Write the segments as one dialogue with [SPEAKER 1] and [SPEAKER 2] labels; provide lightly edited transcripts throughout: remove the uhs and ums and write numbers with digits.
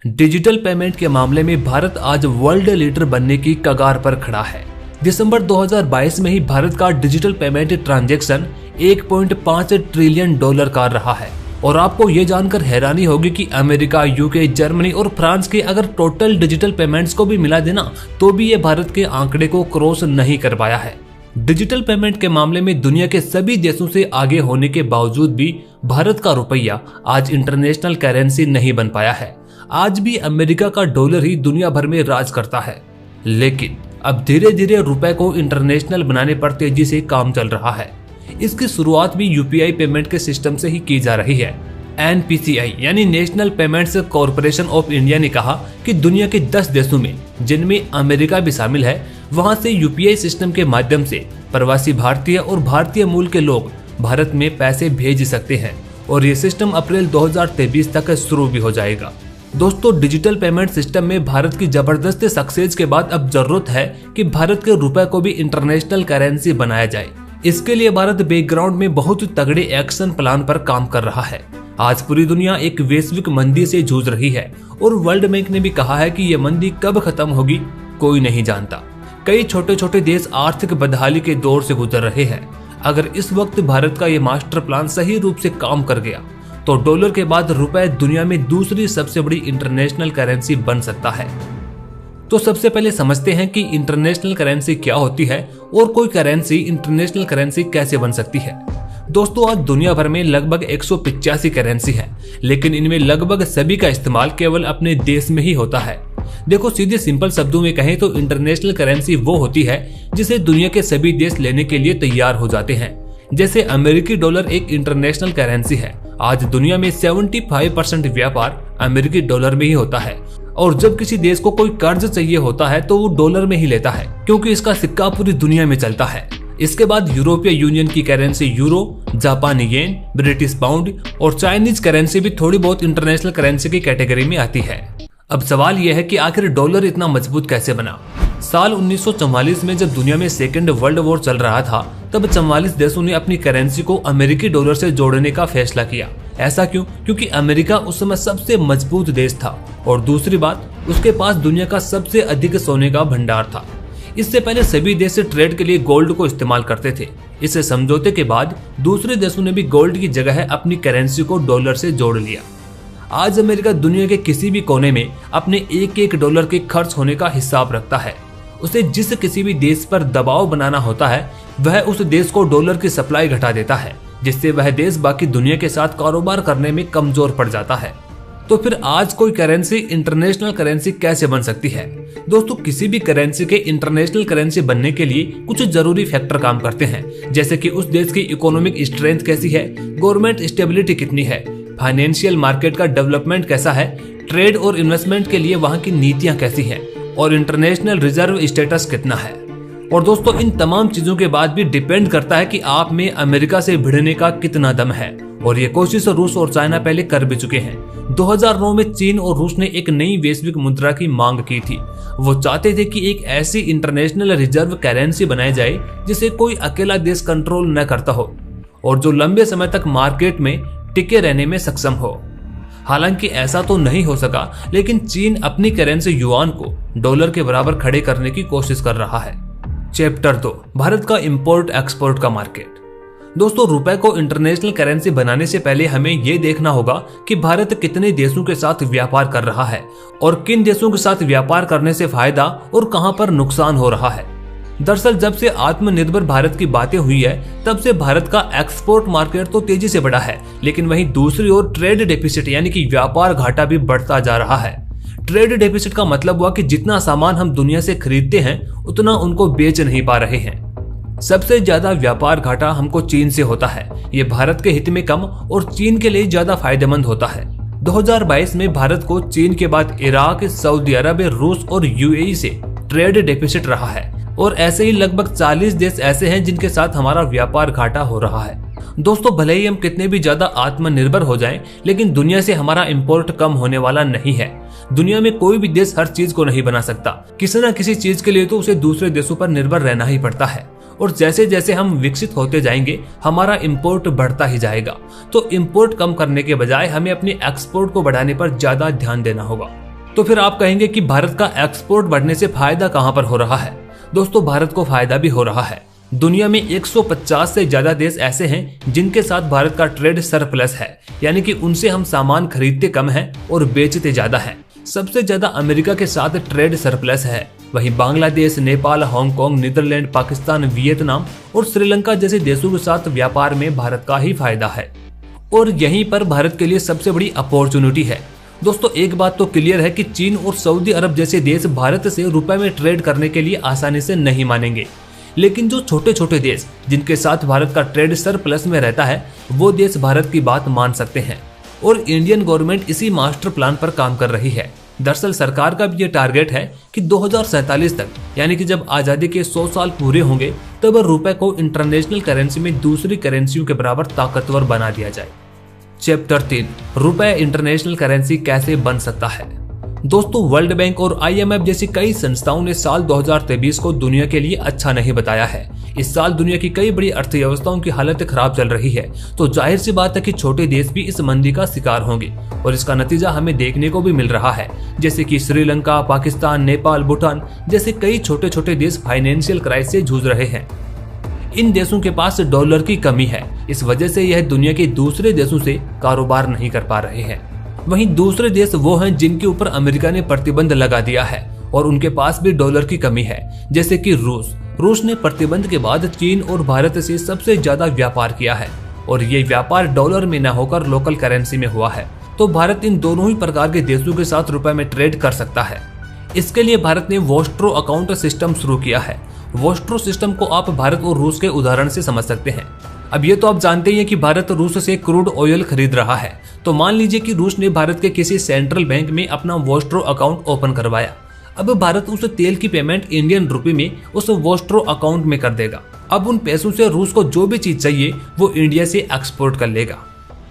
[SPEAKER 1] Digital payment के मामले में भारत आज वर्ल्ड लीडर बनने की कगार पर खड़ा है। दिसंबर 2022 में ही भारत का digital payment transaction 1.5 trillion dollar का रहा है। और आपको ये जानकर हैरानी होगी कि अमेरिका, यूके, जर्मनी और फ्रांस के अगर टोटल डिजिटल पेमेंट्स को भी मिला देना तो भी ये भारत के आंकड़े को क्रॉस नहीं कर पाया है। डिजिटल पेमेंट के मामले में दुनिया के सभी देशों से आगे होने के बावजूद भी भारत का रुपया आज इंटरनेशनल करेंसी नहीं बन पाया है। आज भी अमेरिका का डॉलर ही दुनिया भर में राज करता है। लेकिन अब धीरे धीरे रुपए को इंटरनेशनल बनाने पर तेजी से काम चल रहा है। इसकी शुरुआत भी यूपीआई पेमेंट के सिस्टम से ही की जा रही है। एनपीसीआई यानी national payments corporation of India ने कहा कि दुनिया के 10 देशों में, जिनमें अमेरिका भी शामिल है, वहां से यूपीआई सिस्टम के माध्यम से प्रवासी भारतीय और भारतीय मूल के लोग भारत में पैसे भेज सकते हैं और ये सिस्टम अप्रैल 2023 तक शुरू भी हो जाएगा। दोस्तों, डिजिटल पेमेंट सिस्टम में भारत की जबरदस्त सक्सेस के बाद अब जरूरत है कि भारत के रुपए को भी इंटरनेशनल करेंसी बनाया जाए। इसके लिए भारत बैकग्राउंड में बहुत तगड़े एक्शन प्लान पर काम कर रहा है। आज पूरी दुनिया एक वैश्विक मंदी से जूझ रही है और वर्ल्ड बैंक ने भी कहा है कि यह मंदी कब खत्म होगी कोई नहीं जानता। कई छोटे छोटे देश आर्थिक बदहाली के दौर से गुजर रहे हैं। अगर इस वक्त भारत का ये मास्टर प्लान सही रूप से काम कर गया तो डॉलर के बाद रुपए दुनिया में दूसरी सबसे बड़ी इंटरनेशनल करेंसी बन सकता है। तो सबसे पहले समझते हैं कि इंटरनेशनल करेंसी क्या होती है और कोई करेंसी इंटरनेशनल करेंसी कैसे बन सकती है। दोस्तों, आज दुनिया भर में लगभग 185 करेंसी है, लेकिन इनमें लगभग सभी का इस्तेमाल केवल अपने देश में ही होता है। देखो, सीधे सिंपल शब्दों में कहें तो इंटरनेशनल करेंसी वो होती है जिसे दुनिया के सभी देश लेने के लिए तैयार हो जाते हैं। जैसे अमेरिकी डॉलर एक इंटरनेशनल करेंसी है। आज दुनिया में 75% व्यापार अमेरिकी डॉलर में ही होता है और जब किसी देश को कोई कर्ज चाहिए होता है तो वो डॉलर में ही लेता है, क्योंकि इसका सिक्का पूरी दुनिया में चलता है। इसके बाद यूरोपीय यूनियन की करेंसी यूरो, जापानी येन, ब्रिटिश पाउंड और चाइनीज करेंसी भी थोड़ी बहुत इंटरनेशनल करेंसी की कैटेगरी में आती है। अब सवाल यह है कि आखिर डॉलर इतना मजबूत कैसे बना। साल 1944 में जब दुनिया में सेकेंड वर्ल्ड वॉर चल रहा था, तब 44 देशों ने अपनी करेंसी को अमेरिकी डॉलर से जोड़ने का फैसला किया। ऐसा क्यों? क्योंकि अमेरिका उस समय सबसे मजबूत देश था और दूसरी बात, उसके पास दुनिया का सबसे अधिक सोने का भंडार था। इससे पहले सभी देश ट्रेड के लिए गोल्ड को इस्तेमाल करते थे। इस समझौते के बाद दूसरे देशों ने भी गोल्ड की जगह अपनी करेंसी को डॉलर से जोड़ लिया। आज अमेरिका दुनिया के किसी भी कोने में अपने एक एक डॉलर के खर्च होने का हिसाब रखता है। उसे जिस किसी भी देश पर दबाव बनाना होता है, वह उस देश को डॉलर की सप्लाई घटा देता है, जिससे वह देश बाकी दुनिया के साथ कारोबार करने में कमजोर पड़ जाता है। तो फिर आज कोई करेंसी इंटरनेशनल करेंसी कैसे बन सकती है? दोस्तों, किसी भी करेंसी के इंटरनेशनल करेंसी बनने के लिए कुछ जरूरी फैक्टर काम करते हैं, जैसे कि उस देश की इकोनॉमिक स्ट्रेंथ कैसी है, गवर्नमेंट स्टेबिलिटी कितनी है, फाइनेंशियल मार्केट का डेवलपमेंट कैसा है, ट्रेड और इन्वेस्टमेंट के लिए वहां की नीतियां कैसी हैं और इंटरनेशनल रिजर्व स्टेटस कितना है। और दोस्तों, इन तमाम चीजों के बाद भी डिपेंड करता है कि आप में अमेरिका से भिड़ने का कितना दम है। और ये कोशिश रूस और चाइना पहले कर भी चुके हैं। 2009 में चीन और रूस ने एक नई वैश्विक मुद्रा की मांग की थी। वो चाहते थे कि एक ऐसी इंटरनेशनल रिजर्व करेंसी बनाई जाए जिसे कोई अकेला देश कंट्रोल न करता हो और जो लंबे समय तक मार्केट में टिके रहने में सक्षम हो। हालांकि ऐसा तो नहीं हो सका, लेकिन चीन अपनी करेंसी युआन को डॉलर के बराबर खड़े करने की कोशिश कर रहा है। चैप्टर 2, भारत का इंपोर्ट एक्सपोर्ट का मार्केट। दोस्तों, रुपए को इंटरनेशनल करेंसी बनाने से पहले हमें यह देखना होगा कि भारत कितने देशों के साथ व्यापार कर रहा है और किन देशों के साथ व्यापार करने से फायदा और कहां पर नुकसान हो रहा है। दरअसल जब से आत्मनिर्भर भारत की बातें हुई है, तब से भारत का एक्सपोर्ट मार्केट तो तेजी से बढ़ा है, लेकिन वहीं दूसरी ओर ट्रेड डेफिसिट यानी कि व्यापार घाटा भी बढ़ता जा रहा है। ट्रेड डेफिसिट का मतलब हुआ कि जितना सामान हम दुनिया से खरीदते हैं उतना उनको बेच नहीं पा रहे हैं। सबसे ज्यादा व्यापार घाटा हमको चीन से होता है। ये भारत के हित में कम और चीन के लिए ज्यादा फायदेमंद होता है। 2022 में भारत को चीन के बाद इराक, सऊदी अरब, रूस और यूएई से ट्रेड डेफिसिट रहा है और ऐसे ही लगभग 40 देश ऐसे हैं जिनके साथ हमारा व्यापार घाटा हो रहा है। दोस्तों, भले ही हम कितने भी ज्यादा आत्मनिर्भर हो जाएं, लेकिन दुनिया से हमारा इंपोर्ट कम होने वाला नहीं है। दुनिया में कोई भी देश हर चीज को नहीं बना सकता। किसी न किसी चीज के लिए तो उसे दूसरे देशों पर निर्भर रहना ही पड़ता है और जैसे जैसे हम विकसित होते जाएंगे हमारा इंपोर्ट बढ़ता ही जाएगा। तो इंपोर्ट कम करने के बजाय हमें अपने एक्सपोर्ट को बढ़ाने पर ज्यादा ध्यान देना होगा। तो फिर आप कहेंगे कि भारत का एक्सपोर्ट बढ़ने से फायदा कहां पर हो रहा है? दोस्तों, भारत को फायदा भी हो रहा है। दुनिया में 150 से ज्यादा देश ऐसे हैं जिनके साथ भारत का ट्रेड सरप्लस है, यानी कि उनसे हम सामान खरीदते कम हैं और बेचते ज्यादा हैं। सबसे ज्यादा अमेरिका के साथ ट्रेड सरप्लस है। वहीं Bangladesh, Nepal, Hong Kong, Netherland, Pakistan, Vietnam और श्रीलंका जैसे देशों के साथ व्यापार में भारत का ही फायदा है और यहीं पर भारत के लिए सबसे बड़ी अपॉर्चुनिटी है। दोस्तों, एक बात तो क्लियर है कि चीन और सऊदी अरब जैसे देश भारत से रुपए में ट्रेड करने के लिए आसानी से नहीं मानेंगे, लेकिन जो छोटे छोटे देश जिनके साथ भारत का ट्रेड सरप्लस में रहता है, वो देश भारत की बात मान सकते हैं और इंडियन गवर्नमेंट इसी मास्टर प्लान पर काम कर रही है। दरअसल सरकार का भी ये टारगेट है कि 2047 तक, यानी कि जब आजादी के 100 साल पूरे होंगे, तब रुपए को इंटरनेशनल करेंसी में दूसरी करेंसियों के बराबर ताकतवर बना दिया जाए। चैप्टर 3, रुपए इंटरनेशनल करेंसी कैसे बन सकता है? दोस्तों, वर्ल्ड बैंक और IMF जैसी कई संस्थाओं ने साल 2023 को दुनिया के लिए अच्छा नहीं बताया है। इस साल दुनिया की कई बड़ी अर्थव्यवस्थाओं की हालत खराब चल रही है, तो जाहिर सी बात है कि छोटे देश भी इस मंदी का शिकार होंगे और इसका नतीजा हमें देखने को भी मिल रहा है, जैसे कि श्रीलंका, पाकिस्तान, नेपाल, भूटान जैसे कई छोटे छोटे देश फाइनेंशियल क्राइसिस से जूझ रहे हैं। इन देशों के पास डॉलर की कमी है, इस वजह से यह दुनिया के दूसरे देशों से कारोबार नहीं कर पा रहे हैं। वहीं दूसरे देश वो हैं जिनके ऊपर अमेरिका ने प्रतिबंध लगा दिया है और उनके पास भी डॉलर की कमी है, जैसे कि रूस ने प्रतिबंध के बाद चीन और भारत से सबसे ज्यादा व्यापार किया है और ये व्यापार डॉलर में न होकर लोकल करेंसी में हुआ है। तो भारत इन दोनों ही प्रकार के देशों के साथ रुपए में ट्रेड कर सकता है। इसके लिए भारत ने वोस्ट्रो अकाउंट सिस्टम शुरू किया है। वोस्ट्रो सिस्टम को आप भारत और रूस के उदाहरण से समझ सकते हैं। अब ये तो आप जानते ही हैं कि भारत रूस से क्रूड ऑयल खरीद रहा है, तो मान लीजिए कि रूस ने भारत के किसी सेंट्रल बैंक में अपना वोस्ट्रो अकाउंट ओपन करवाया। अब भारत उस तेल की पेमेंट इंडियन रुपए में उस वोस्ट्रो अकाउंट में कर देगा। अब उन पैसों से रूस को जो भी चीज चाहिए वो इंडिया से एक्सपोर्ट कर लेगा।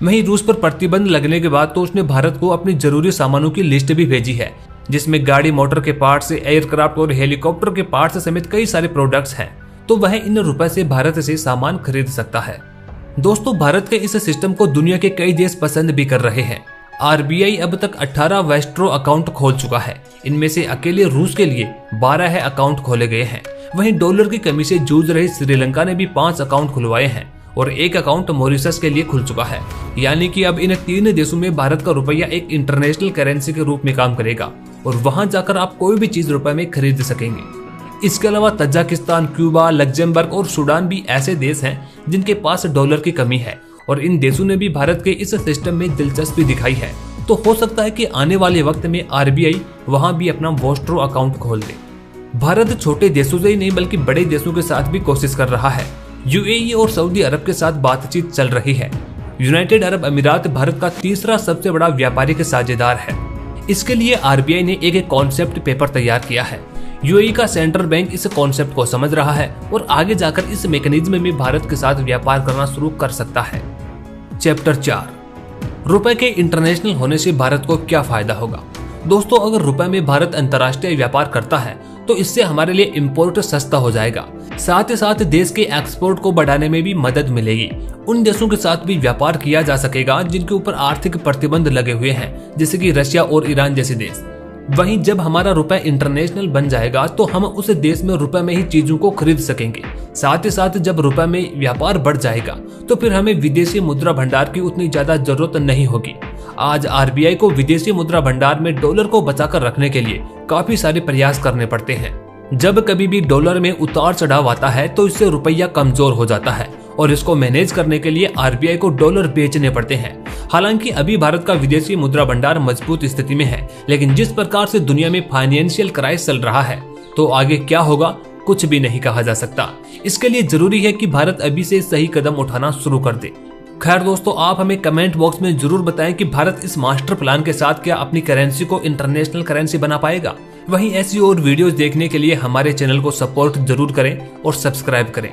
[SPEAKER 1] वहीं रूस पर प्रतिबंध लगने के बाद तो उसने भारत को अपनी जरूरी सामानों की लिस्ट भी भेजी है, जिसमें गाड़ी मोटर के पार्ट्स, एयरक्राफ्ट और हेलीकॉप्टर के पार्ट्स समेत कई सारे प्रोडक्ट्स हैं। तो वह इन रुपए से भारत से सामान खरीद सकता है। दोस्तों, भारत के इस सिस्टम को दुनिया के कई देश पसंद भी कर रहे हैं। RBI अब तक 18 वोस्ट्रो अकाउंट खोल चुका है। इनमें से अकेले रूस के लिए 12 अकाउंट खोले गए हैं। वहीं डॉलर की कमी से जूझ रही श्रीलंका ने भी 5 अकाउंट खुलवाए हैं और 1 अकाउंट मॉरिशस के लिए खुल चुका है। यानी कि अब इन 3 देशों में भारत का रुपया एक इंटरनेशनल करेंसी के रूप में काम करेगा और वहां जाकर आप कोई भी चीज रुपए में खरीद सकेंगे। इसके अलावा तजाकिस्तान, क्यूबा, लग्जमबर्ग और सूडान भी ऐसे देश हैं जिनके पास डॉलर की कमी है और इन देशों ने भी भारत के इस सिस्टम में दिलचस्पी दिखाई है। तो हो सकता है कि आने वाले वक्त में RBI वहां भी अपना वोस्ट्रो अकाउंट खोल दे। भारत छोटे देशों से ही नहीं बल्कि बड़े देशों के साथ भी कोशिश कर रहा है। UAE और सऊदी अरब के साथ बातचीत चल रही है। यूनाइटेड अरब अमीरात भारत का तीसरा सबसे बड़ा व्यापारिक साझेदार है। इसके लिए RBI ने एक कॉन्सेप्ट पेपर तैयार किया है। UAE का सेंट्रल बैंक इस कॉन्सेप्ट को समझ रहा है और आगे जाकर इस मैकेनिज्म में भारत के साथ व्यापार करना शुरू कर सकता है। चैप्टर 4, रुपए के इंटरनेशनल होने से भारत को क्या फायदा होगा? दोस्तों, अगर रुपए में भारत अंतर्राष्ट्रीय व्यापार करता है तो इससे हमारे लिए इंपोर्ट सस्ता हो जाएगा। साथ ही साथ देश के एक्सपोर्ट को बढ़ाने में भी मदद मिलेगी। उन देशों के साथ भी व्यापार किया जा सकेगा जिनके ऊपर आर्थिक प्रतिबंध लगे हुए हैं, जैसे कि रशिया और ईरान जैसे देश। वहीं जब हमारा रुपए इंटरनेशनल बन जाएगा तो हम उस देश में रुपए में ही चीजों को खरीद सकेंगे। साथ ही साथ जब रुपए में व्यापार बढ़ जाएगा तो फिर हमें विदेशी मुद्रा भंडार की उतनी ज्यादा जरूरत नहीं होगी। आज RBI को विदेशी मुद्रा भंडार में डॉलर को बचाकर रखने के लिए काफी सारे प्रयास करने पड़ते हैं। जब कभी भी डॉलर में उतार चढ़ाव आता है तो इससे रुपया कमजोर हो जाता है और इसको मैनेज करने के लिए RBI को डॉलर बेचने पड़ते हैं। हालांकि अभी भारत का विदेशी मुद्रा भंडार मजबूत स्थिति में है, लेकिन जिस प्रकार से दुनिया में फाइनेंशियल क्राइसिस चल रहा है तो आगे क्या होगा कुछ भी नहीं कहा जा सकता। इसके लिए जरूरी है कि भारत अभी से सही कदम उठाना शुरू कर दे। खैर दोस्तों, आप हमें कमेंट बॉक्स में जरूर बताएं कि भारत इस मास्टर प्लान के साथ क्या अपनी करेंसी को इंटरनेशनल करेंसी बना पाएगा। वहीं ऐसी और वीडियोस देखने के लिए हमारे चैनल को सपोर्ट जरूर करें और सब्सक्राइब करें।